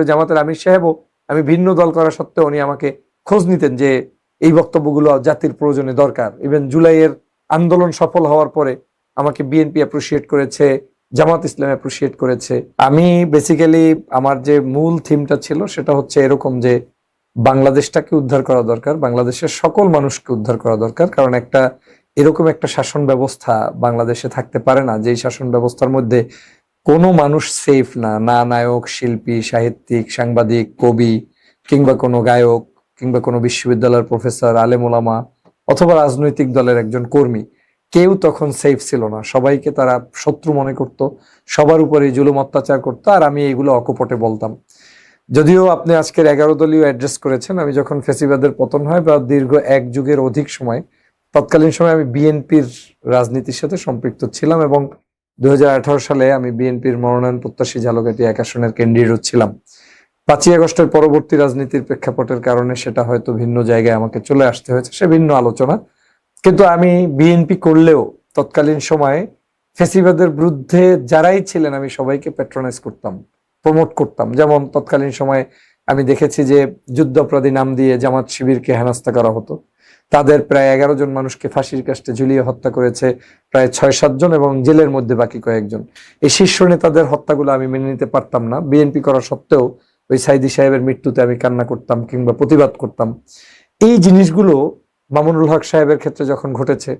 জামাতের আমির সাহেবও আমি ভিন্ন দল করা সত্ত্বেও উনি আমাকে খোঁজ নিতেন যে এই বক্তব্যগুলো জাতির প্রয়োজনে দরকার। ইভেন জুলাইয়ের আন্দোলন সফল হওয়ার পরে আমাকে বিএনপি অ্যাপ্রিসিয়েট করেছে, জামাত ইসলাম অ্যাপ্রিসিয়েট করেছে। আমি বেসিক্যালি আমার যে মূল থিমটা ছিল সেটা হচ্ছে এরকম যে বাংলাদেশটাকে উদ্ধার করা দরকার, বাংলাদেশের সকল মানুষকে উদ্ধার করা দরকার। কারণ এরকম একটা শাসন ব্যবস্থা বাংলাদেশে থাকতে পারে না যেই শাসন ব্যবস্থার মধ্যে কোনো মানুষ সেফ না, না নায়ক, শিল্পী, সাহিত্যিক, সাংবাদিক, কবি কিংবা কোনো গায়ক কিংবা কোনো বিশ্ববিদ্যালয়ের প্রফেসর, আলেম ওলামা অথবা রাজনৈতিক দলের একজন কর্মী, কেউ তখন সেফ ছিল না। সবাইকে তারা শত্রু মনে করত, সবার উপরে জুলুম অত্যাচার করতো, আর আমি এইগুলো অকপটে বলতাম। যদিও আপনি আজকের 11 দলীয় অ্যাড্রেস করেছেন, আমি যখন ফ্যাসিবাদের পতন হয় বা দীর্ঘ এক যুগের অধিক সময়, তৎকালীন সময় আমি বিএনপির রাজনীতির সাথে সম্পৃক্ত ছিলাম এবং 2018 সালে আমি বিএনপির মনোনয়ন প্রত্যাশী ঝালকাঠি 1 আসনের ক্যান্ডিডেট ছিলাম। 5ই আগস্টের পরবর্তী রাজনীতির প্রেক্ষাপটের কারণে সেটা হয়তো ভিন্ন জায়গায় আমাকে চলে আসতে হয়েছে, সে ভিন্ন আলোচনা। কিন্তু আমি বিএনপি করলেও তৎকালীন সময়ে ফ্যাসিবাদের বিরুদ্ধে যারাই ছিলেন আমি সবাইকে প্যাট্রোনাইজ করতাম, প্রমোট করতাম। যেমন তৎকালীন সময়ে আমি দেখেছি যে যুদ্ধাপরাধী নাম দিয়ে জামাত শিবিরকে হেনস্থা করা হতো। তাদের প্রায় 11 জন মানুষকে ফাঁসির কাস্টে ঝুলিয়ে হত্যা করেছে প্রায় 6-7 জন এবং জেলের মধ্যে বাকি কয়েকজন। এই শীর্ষ নেতাদের হত্যাগুলো আমি মেনে নিতে পারতাম না। বিএনপি করা সত্ত্বেও ওই সাইদি সাহেবের মৃত্যুতে আমি কান্না করতাম কিংবা প্রতিবাদ করতাম। এই জিনিসগুলো মামুনুল হক সাহেবের ক্ষেত্রে যখন ঘটেছে,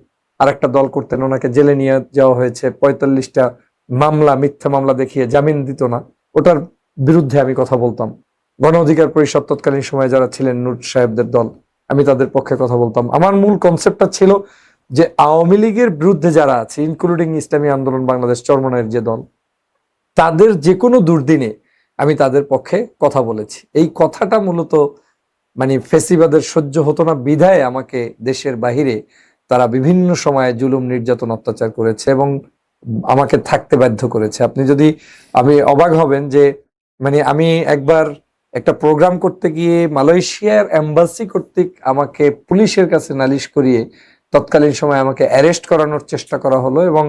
আর একটা দল করতেন, ওনাকে জেলে নিয়ে যাওয়া হয়েছে, 45টা মামলা, মিথ্যা মামলা দেখিয়ে জামিন দিত না, ওটার বিরুদ্ধে আমি কথা বলতাম। গণ অধিকার পরিষদ তৎকালীন সময়ে যারা ছিলেন নূর সাহেবদের দল, আমি তাদের পক্ষে কথা বলতাম। আমার মূল কনসেপ্টটা ছিল যে আওয়ামী লীগের বিরুদ্ধে যারা আছে, ইনক্লুডিং ইসলামী আন্দোলন বাংলাদেশ চরমনায়ের যে দল, তাদের যে কোনো দুর্দিনে আমি তাদের পক্ষে কথা বলেছি। এই কথাটা মূলত মানে ফেসিবাদের সহ্য হতো না বিধায় আমাকে দেশের বাহিরে তারা বিভিন্ন সময়ে জুলুম, নির্যাতন, অত্যাচার করেছে এবং আমাকে থাকতে বাধ্য করেছে। আমি অবাক হবেন যে মানে আমি একবার একটা প্রোগ্রাম করতে গিয়ে মালয়েশিয়ার এম্বাসি কর্তৃক আমাকে পুলিশের কাছে নালিশ করিয়ে তৎকালীন সময় আমাকে অ্যারেস্ট করানোর চেষ্টা করা হলো এবং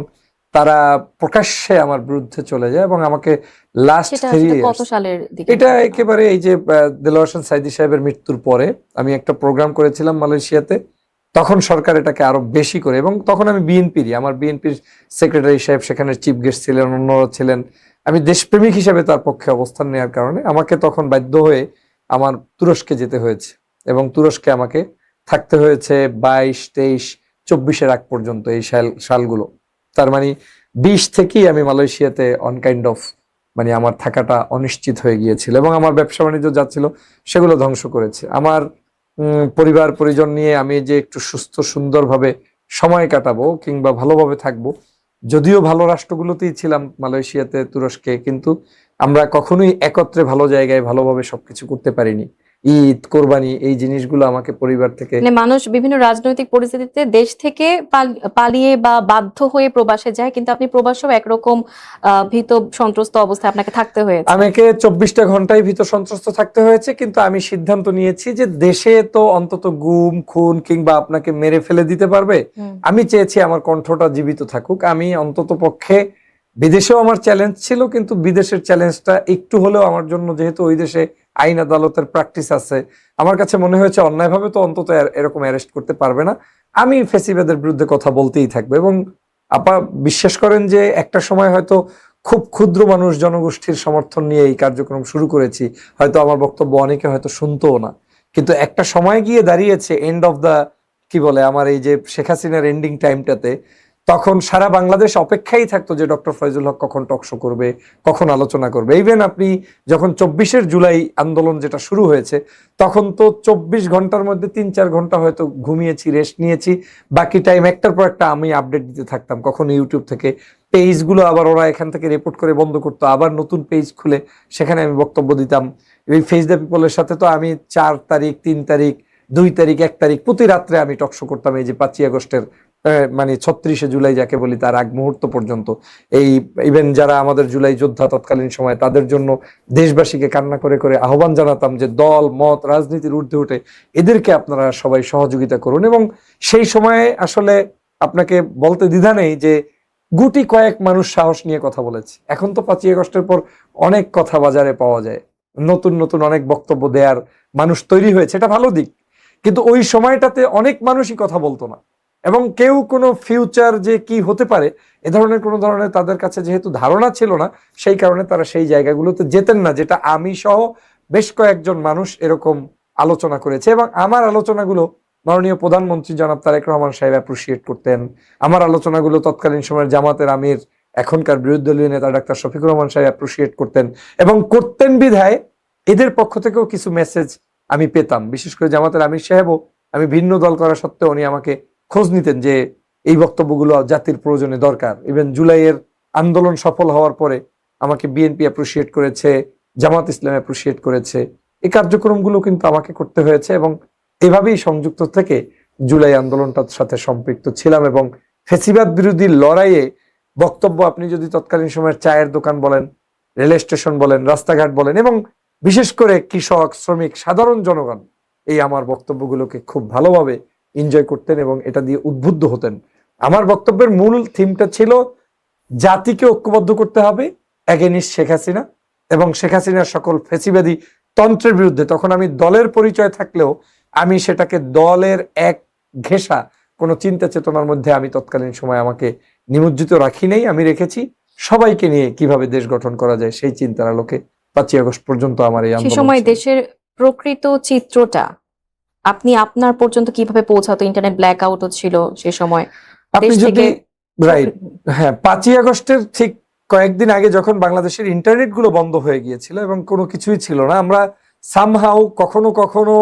তারা প্রকাশ্যে আমার বিরুদ্ধে চলে যায় এবং আমাকে লাস্ট 3 কত সালের দিকে? এটা একেবারে এই যে দেলোয়ার হোসেন সাইদি সাহেবের মৃত্যুর পরে আমি একটা প্রোগ্রাম করেছিলাম মালয়েশিয়াতে। তখন সরকার এটাকে আরো বেশি করে, এবং তখন আমি আমার বিএনপির সেক্রেটারি সাহেব সেখানে চিফ গেস্ট ছিলেন, অন্যরা ছিলেন। আমি দেশপ্রেমিক হিসেবে তার পক্ষে অবস্থান নেওয়ার কারণে আমাকে তখন বাধ্য হয়ে আমার তুরস্কে যেতে হয়েছে এবং তুরস্কে আমাকে থাকতে হয়েছে 22, 23, 24-এর আগ পর্যন্ত এই সালগুলো। তার মানে 20 থেকেই আমি মালয়েশিয়াতে অন কাইন্ড অফ মানে আমার থাকাটা অনিশ্চিত হয়ে গিয়েছিল এবং আমার ব্যবসা বাণিজ্য যাচ্ছিল সেগুলো ধ্বংস করেছে। আমার পরিবার পরিজন নিয়ে আমি যে একটু সুস্থ সুন্দরভাবে সময় কাটাবো কিংবা ভালোভাবে থাকবো, যদিও ভালো রাষ্ট্রগুলোতেই ছিলাম মালয়েশিয়াতে, তুরস্কে, কিন্তু আমরা কখনোই একত্রে ভালো জায়গায় ভালোভাবে সবকিছু করতে পারিনি। ঈদ, কোরবানি, এই জিনিসগুলো আমাকে পরিবার থেকে, মানে মানুষ বিভিন্ন রাজনৈতিক পরিস্থিতিতে দেশ থেকে পালিয়ে বা বাধ্য হয়ে প্রবাসে যায়, কিন্তু আপনি প্রবাসেও একরকম ভীত সন্ত্রস্ত অবস্থায় আপনাকে থাকতে হয়েছে। আমাকে 24টা ঘন্টায় ভীত সন্ত্রস্ত থাকতে হয়েছে, কিন্তু আমি সিদ্ধান্ত নিয়েছি যে দেশে তো অন্তত গুম খুন কিংবা আপনাকে মেরে ফেলে দিতে পারবে। আমি চেয়েছি আমার কণ্ঠটা জীবিত থাকুক। আমি অন্তত পক্ষে, বিদেশেও আমার চ্যালেঞ্জ ছিল, কিন্তু বিদেশের চ্যালেঞ্জটা একটু হলেও আমার জন্য, যেহেতু ওই দেশে আইন আদালতের প্র্যাকটিস আছে, আমার কাছে মনে হয়েছে অন্যায়ভাবে তো অন্তত এরকম অ্যারেস্ট করতে পারবে না, আমি ফ্যাসিবাদের বিরুদ্ধে কথা বলতেই থাকবো। এবং আপা বিশ্বাস করেন যে একটা সময় হয়তো খুব ক্ষুদ্র মানুষ জনগোষ্ঠীর সমর্থন নিয়ে এই কার্যক্রম শুরু করেছি, হয়তো আমার বক্তব্য অনেকে হয়তো শুনতোও না, কিন্তু একটা সময় গিয়ে দাঁড়িয়েছে এন্ড অফ দা, কি বলে, আমার এই যে শেখ হাসিনার এন্ডিং টাইমটাতে, তখন সারা বাংলাদেশ অপেক্ষাই থাকতো যে ডক্টর ফয়জুল হক কখন টকশো করবে, কখন আলোচনা করবে। ইভেন আপনি যখন 24 জুলাই আন্দোলন যেটা শুরু হয়েছে, তখন তো 24 ঘন্টার মধ্যে 3-4 ঘন্টা হয়তো ঘুমিয়েছি, রেস্ট নিয়েছি, বাকি টাইম একটার পর একটা আমি আপডেট দিতে থাকতাম। কখন ইউটিউব থেকে পেজগুলো আবার ওরা এখান থেকে রিপোর্ট করে বন্ধ করতো, আবার নতুন পেজ খুলে সেখানে আমি বক্তব্য দিতাম। এই ফেস দ্য পিপলের সাথে তো আমি 4 তারিখ, 3 তারিখ, 2 তারিখ, 1 তারিখ প্রতি রাত্রে আমি টকশো করতাম। এই যে 5ই আগস্টের মানে 36শে জুলাই যাকে বলি তার আগ মুহূর্ত পর্যন্ত, এই ইভেন যারা আমাদের জুলাই যোদ্ধা তৎকালীন সময়, তাদের জন্য দেশবাসীকে কান্না করে করে আহ্বান জানাতাম যে দল মত রাজনীতির ঊর্ধ্বে উঠে এদেরকে আপনারা সবাই সহযোগিতা করুন। এবং সেই সময়ে আসলে আপনাকে বলতে দ্বিধা নেই যে গুটি কয়েক মানুষ সাহস নিয়ে কথা বলেছে। এখন তো 5ই আগস্টের পর অনেক কথা বাজারে পাওয়া যায়, নতুন নতুন অনেক বক্তব্য দেওয়ার মানুষ তৈরি হয়েছে, এটা ভালো দিক। কিন্তু ওই সময়টাতে অনেক মানুষই কথা বলতো না, এবং কেউ কোনো ফিউচার যে কি হতে পারে এ ধরনের কোনো ধরনের তাদের কাছে যেহেতু ধারণা ছিল না, সেই কারণে তারা সেই জায়গাগুলোতে যেতেন না, যেটা আমি সহ বেশ কয়েকজন মানুষ এরকম আলোচনা করেছে। এবং আমার আলোচনাগুলো মাননীয় প্রধানমন্ত্রী জনাব তারেক রহমান সাহেব অ্যাপ্রিসিয়েট করতেন। আমার আলোচনাগুলো তৎকালীন সময়ের জামাতের আমির, এখনকার বিরোধী দলীয় নেতা ডাক্তার শফিকুর রহমান সাহেব অ্যাপ্রিসিয়েট করতেন, এবং করতেন বিধায় এদের পক্ষ থেকেও কিছু মেসেজ আমি পেতাম। বিশেষ করে জামাতের আমির সাহেবও, আমি ভিন্ন দল করা সত্ত্বেও উনি আমাকে খোঁজ নিতেন যে এই বক্তব্যগুলো জাতির প্রয়োজনে দরকার। ইভেন জুলাইয়ের আন্দোলন সফল হওয়ার পরে আমাকে বিএনপি অ্যাপ্রিসিয়েট করেছে, জামাত ইসলাম অ্যাপ্রিসিয়েট করেছে। এই কার্যক্রমগুলো কিন্তু আমাকে করতে হয়েছে, এবং এভাবেই সংযুক্ত থেকে জুলাই আন্দোলনটার সাথে সম্পৃক্ত ছিলাম। এবং ফ্যাসিবাদ বিরোধী লড়াইয়ে বক্তব্য, আপনি যদি তৎকালীন সময়ের চায়ের দোকান বলেন, রেল স্টেশন বলেন, রাস্তাঘাট বলেন, এবং বিশেষ করে কৃষক, শ্রমিক, সাধারণ জনগণ এই আমার বক্তব্যগুলোকে খুব ভালোভাবে এনজয় করতেন এবং এটা দিয়ে উদ্বুদ্ধ হতেন। আমার বক্তব্যের মূল থিমটা ছিল জাতিকে ঐক্যবদ্ধ করতে হবে এগেইনস্ট শেখ হাসিনা এবং শেখ হাসিনার সকল ফ্যাসিবাদী তন্ত্রের বিরুদ্ধে। তখন আমি দলের পরিচয় থাকলেও আমি সেটাকে দলের এক ঘেঁষা কোনো চিন্তা চেতনার মধ্যে আমি তৎকালীন সময় আমাকে নিমজ্জিত রাখি নেই। আমি রেখেছি সবাইকে নিয়ে কিভাবে দেশ গঠন করা যায় সেই চিন্তার আলোকে 5ই আগস্ট পর্যন্ত আমার এই সে আন্দোলন সময় ছিল। দেশের প্রকৃত চিত্রটা আপনি আপনার পর্যন্ত কিভাবে পৌঁছাতো? ইন্টারনেট ব্ল্যাক আউটও ছিল সে সময়। আপনি দেশ যদি থেকে রাইট, হ্যাঁ, 5ই আগস্টের ঠিক কয়েকদিন আগে যখন বাংলাদেশের ইন্টারনেট গুলো বন্ধ হয়ে গিয়েছিল এবং কোনো কিছুই ছিল না, আমরা সামহাউ কখনো কখনো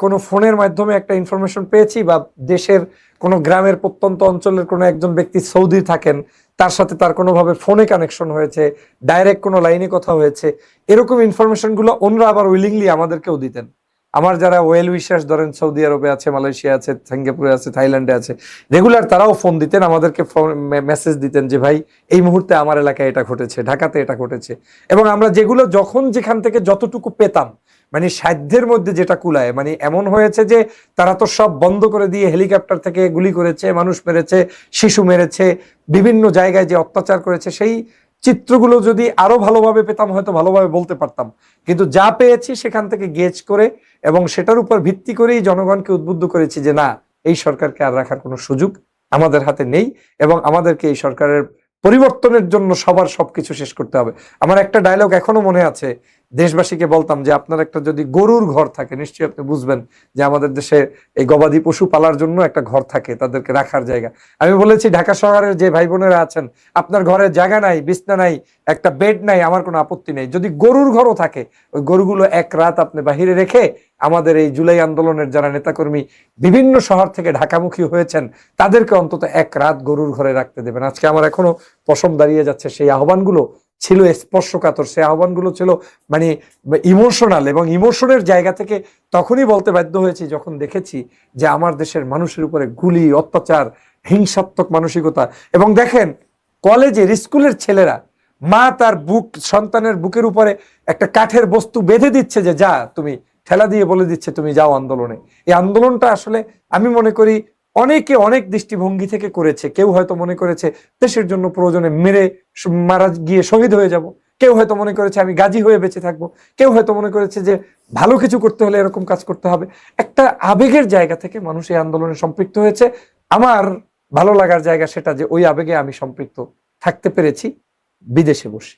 কোনো ফোনের মাধ্যমে একটা ইনফরমেশন পেয়েছি, বা দেশের কোনো গ্রামের প্রত্যন্ত অঞ্চলের কোনো একজন ব্যক্তি সৌদি থাকেন, তার সাথে তার কোনোভাবে ফোনে কানেকশন হয়েছে, ডাইরেক্ট কোনো লাইনে কথা হয়েছে, এরকম ইনফরমেশন গুলো ওনরা আবার উইলিংলি আমাদেরকেও দিতেন। আমার যারা ওয়েল উইশার্স ধরেন সৌদি আরবে আছে, মালয়েশিয়া আছে, সিঙ্গাপুরে আছে, থাইল্যান্ডে আছে, রেগুলার তারাও ফোন দিতেন আমাদেরকে, মেসেজ দিতেন যে ভাই এই মুহূর্তে আমার এলাকায় এটা ঘটেছে, ঢাকাতে এটা ঘটেছে। এবং আমরা যেগুলো যখন যেখান থেকে যতটুকু পেতাম, মানে সাধ্যের মধ্যে যেটা কুলায়, মানে এমন হয়েছে যে তারা তো সব বন্ধ করে দিয়ে হেলিকপ্টার থেকে গুলি করেছে, মানুষ মেরেছে, শিশু মেরেছে, বিভিন্ন জায়গায় যে অত্যাচার করেছে, সেই চিত্রগুলো যদি আরো ভালোভাবে পেতাম হয়তো ভালোভাবে বলতে পারতাম। কিন্তু যা পেয়েছি সেখান থেকে গেজ করে এবং সেটার উপর ভিত্তি করেই জনগণকে উদ্বুদ্ধ করেছি যে না, এই সরকারকে আর রাখার কোনো সুযোগ আমাদের হাতে নেই, এবং আমাদেরকে এই সরকারের পরিবর্তনের জন্য সবার সবকিছু শেষ করতে হবে। আমার একটা ডায়লগ এখনো মনে আছে, দেশবাসীকে বলতাম যে আপনার একটা যদি গরুর ঘর থাকে, নিশ্চয়ই আপনি বুঝবেন যে আমাদের দেশে এই গবাদি পশু পালার জন্য একটা ঘর থাকে, তাদেরকে রাখার জায়গা। আমি বলেছি ঢাকা শহরের যে ভাই বোনেরা আছেন, আপনার ঘরে জায়গা নাই, বিছনা নাই, একটা বেড নাই, আমার কোনো আপত্তি নেই, যদি গরুর ঘরও থাকে ওই গরুগুলো এক রাত আপনি বাহিরে রেখে আমাদের এই জুলাই আন্দোলনের যারা নেতাকর্মী বিভিন্ন শহর থেকে ঢাকামুখী হয়েছেন তাদেরকে অন্তত এক রাত গরুর ঘরে রাখতে দেবেন। আজকে আমার এখনো পশম দাঁড়িয়ে যাচ্ছে, সেই আহ্বানগুলো ছিল স্পর্শকাতর, সেই আহ্বানগুলো ছিল মানে ইমোশনাল, এবং ইমোশনের জায়গা থেকে তখনই বলতে বাধ্য হয়েছি যখন দেখেছি যে আমার দেশের মানুষের উপরে গুলি, অত্যাচার, হিংসাত্মক মানসিকতা। এবং দেখেন কলেজের, স্কুলের ছেলেরা মা তার সন্তানের বুকের উপরে একটা কাঠের বস্তু বেঁধে দিচ্ছে যে যা, তুমি ঠেলা দিয়ে বলে দিচ্ছে তুমি যাও আন্দোলনে। এই আন্দোলনটা আসলে আমি মনে করি অনেকে অনেক দৃষ্টিভঙ্গি থেকে করেছে। কেউ হয়তো মনে করেছে দেশের জন্য প্রয়োজনে মারা গিয়ে শহীদ হয়ে যাব, কেউ হয়তো মনে করেছে আমি গাজী হয়ে বেঁচে থাকবো, কেউ হয়তো মনে করেছে যে ভালো কিছু করতে হলে এরকম কাজ করতে হবে। একটা আবেগের জায়গা থেকে মানুষ এই আন্দোলনে সম্পৃক্ত হয়েছে। আমার ভালো লাগার জায়গা সেটা যে ওই আবেগে আমি সম্পৃক্ত থাকতে পেরেছি বিদেশে বসে।